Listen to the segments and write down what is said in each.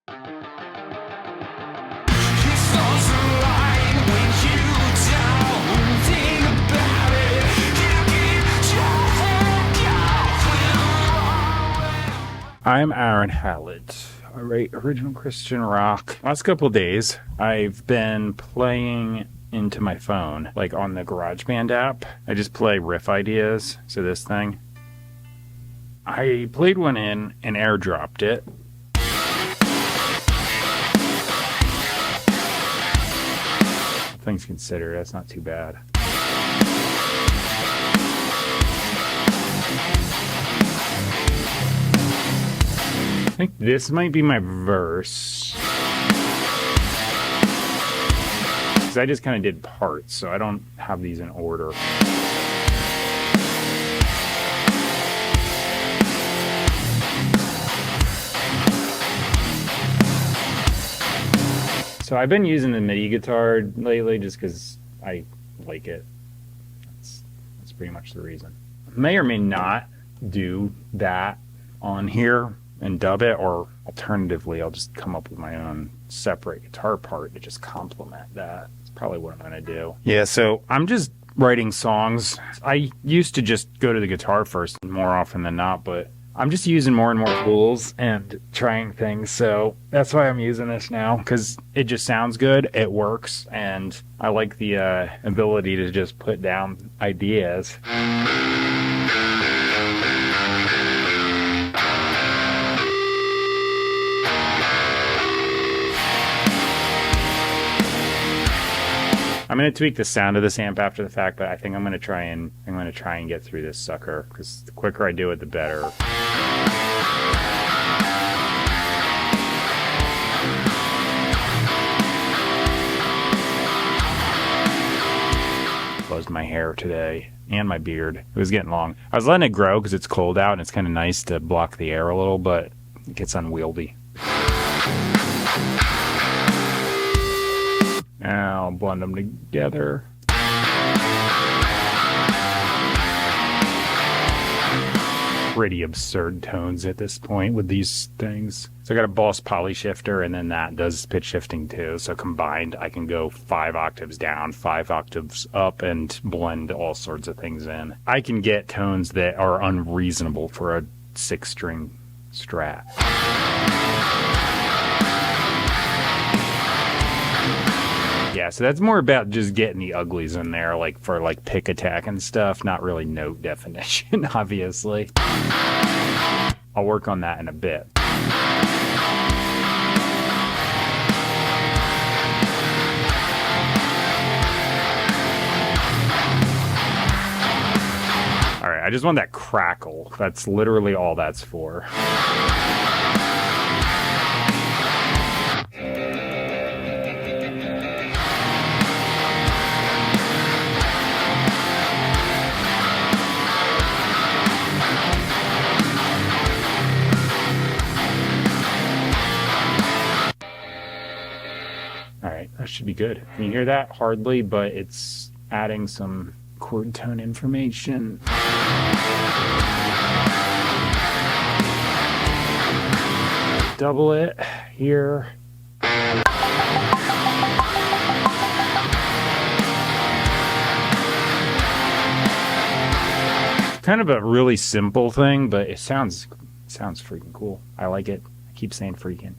I'm Aaron Hallett. I write original Christian rock. Last couple of days, I've been playing into my phone, like on the GarageBand app. I just play riff ideas. So this thing. I played one in and airdropped it. Things considered, that's not too bad. I think this might be my verse. Because I just kind of did parts, so I don't have these in order. So I've been using the MIDI guitar lately just because I like it. That's pretty much the reason. May or may not do that on here and dub it, or alternatively I'll just come up with my own separate guitar part to just complement that. That's probably what I'm going to do. Yeah, so I'm just writing songs. I used to just go to the guitar first more often than not, but I'm just using more and more tools and trying things, so that's why I'm using this now, because it just sounds good, it works, and I like the ability to just put down ideas. I'm going to tweak the sound of this amp after the fact, but I think I'm going to try and get through this sucker, because the quicker I do it, the better. Buzzed my hair today and my beard. It was getting long. I was letting it grow because it's cold out and it's kind of nice to block the air a little, but it gets unwieldy. Now I'll blend them together. Pretty absurd tones at this point with these things. So I got a Boss poly shifter, and then that does pitch shifting too. So combined, I can go 5 octaves down, 5 octaves up, and blend all sorts of things in. I can get tones that are unreasonable for a 6-string Strat. Yeah, so that's more about just getting the uglies in there, like for like pick attack and stuff, not really note definition, obviously. I'll work on that in a bit. Alright, I just want that crackle. That's literally all that's for. That should be good. Can you hear that? Hardly, but it's adding some chord tone information. Double it here. Kind of a really simple thing, but it sounds freaking cool. I like it. I keep saying freaking.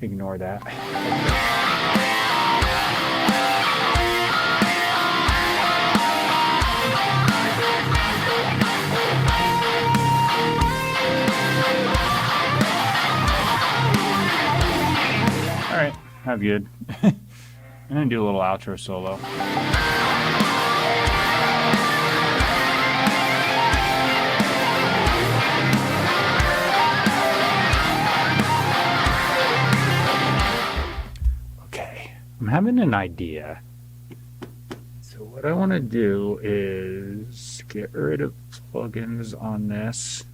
Ignore that. Alright, I'm good. I'm gonna do a little outro solo. Okay, I'm having an idea. So what I want to do is get rid of plugins on this.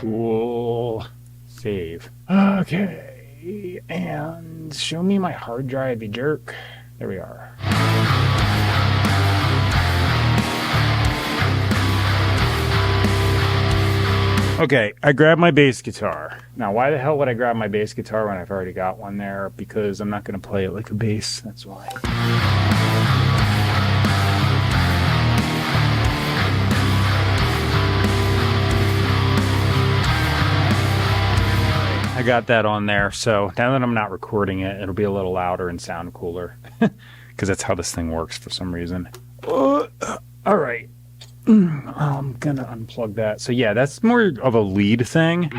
Cool. Save. Okay. And show me my hard drive, you jerk. There we are. Okay, I grabbed my bass guitar. Now, why the hell would I grab my bass guitar when I've already got one there? Because I'm not going to play it like a bass. That's why. I got that on there, so now that I'm not recording it, it'll be a little louder and sound cooler. Because that's how this thing works for some reason. All right. I'm gonna unplug that. So yeah, that's more of a lead thing. When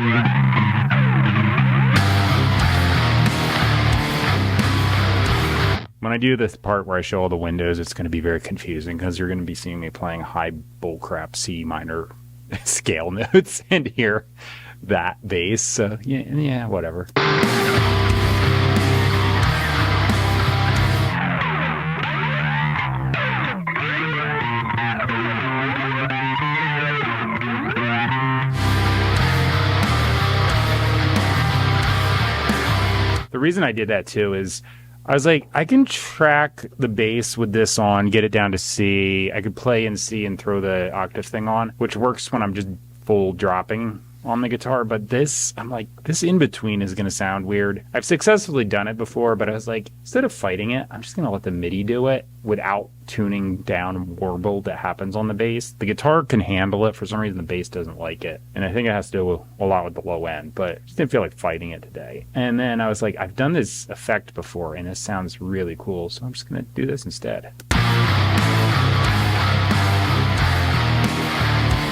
I do this part where I show all the windows, it's going to be very confusing because you're going to be seeing me playing high bullcrap C minor scale notes and hear that bass. So yeah, whatever. The reason I did that too is I was like, I can track the bass with this on, get it down to C. I could play in C and throw the octave thing on, which works when I'm just full dropping on the guitar. But this, I'm like, this in between is going to sound weird. I've successfully done it before, but I was like, instead of fighting it, I'm just going to let the MIDI do it without tuning down warble that happens on the bass. The guitar can handle it. For some reason, the bass doesn't like it. And I think it has to do a lot with the low end, but I just didn't feel like fighting it today. And then I was like, I've done this effect before, and this sounds really cool, so I'm just going to do this instead.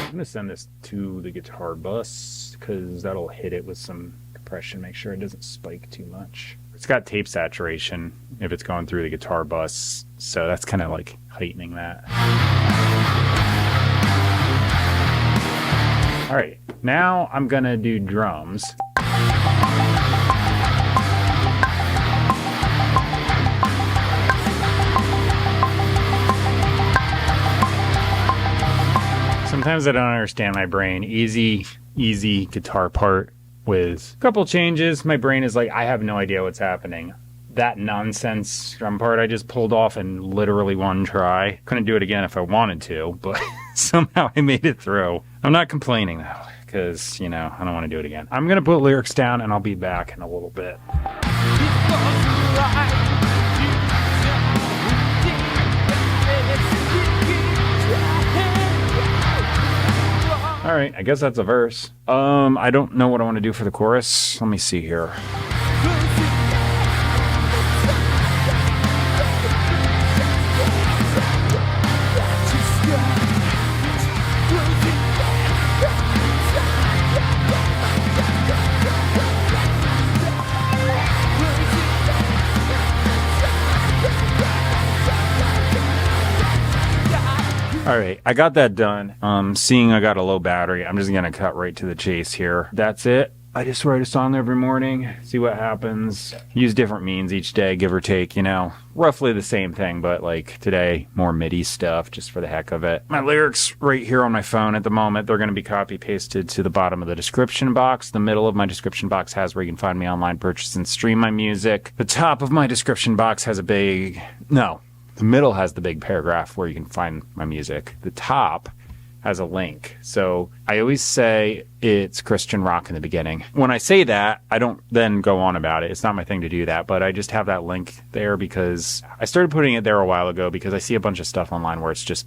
I'm going to send this to the guitar bus because that'll hit it with some compression, make sure it doesn't spike too much. It's got tape saturation if it's going through the guitar bus, so that's kind of like heightening that. All right, now I'm going to do drums. Sometimes I don't understand my brain. Easy guitar part with a couple changes. My brain is like, I have no idea what's happening. That nonsense drum part I just pulled off in literally one try. Couldn't do it again if I wanted to, but somehow I made it through. I'm not complaining though, because, I don't want to do it again. I'm going to put lyrics down and I'll be back in a little bit. All right, I guess that's a verse. I don't know what I want to do for the chorus. Let me see here. All right, I got that done. Seeing I got a low battery, I'm just going to cut right to the chase here. That's it. I just write a song every morning, see what happens. Use different means each day, give or take, roughly the same thing, but like today, more MIDI stuff just for the heck of it. My lyrics right here on my phone at the moment, they're going to be copy pasted to the bottom of the description box. The middle of my description box has where you can find me online, purchase and stream my music. The top of my description box has the middle has the big paragraph where you can find my music. The top has a link. So I always say it's Christian rock in the beginning. When I say that, I don't then go on about it. It's not my thing to do that, but I just have that link there because I started putting it there a while ago because I see a bunch of stuff online where it's just,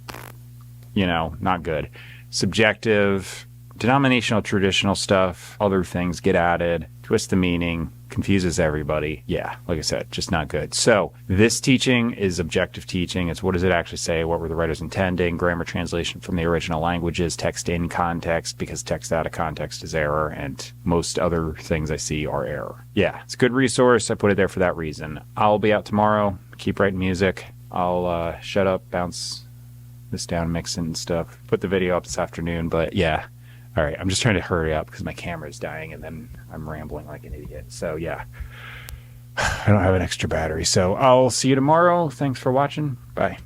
not good. Subjective, denominational, traditional stuff, other things get added, twist the meaning, confuses everybody. Yeah, like I said, just not good. So this teaching is objective teaching. It's what does it actually say? What were the writers intending? Grammar translation from the original languages, text in context, because text out of context is error, and most other things I see are error. Yeah, it's a good resource. I put it there for that reason. I'll be out tomorrow. Keep writing music. I'll shut up, bounce this down, mix it and stuff. Put the video up this afternoon, but yeah. All right, I'm just trying to hurry up because my camera is dying and then I'm rambling like an idiot. So yeah, I don't have an extra battery. So I'll see you tomorrow. Thanks for watching. Bye.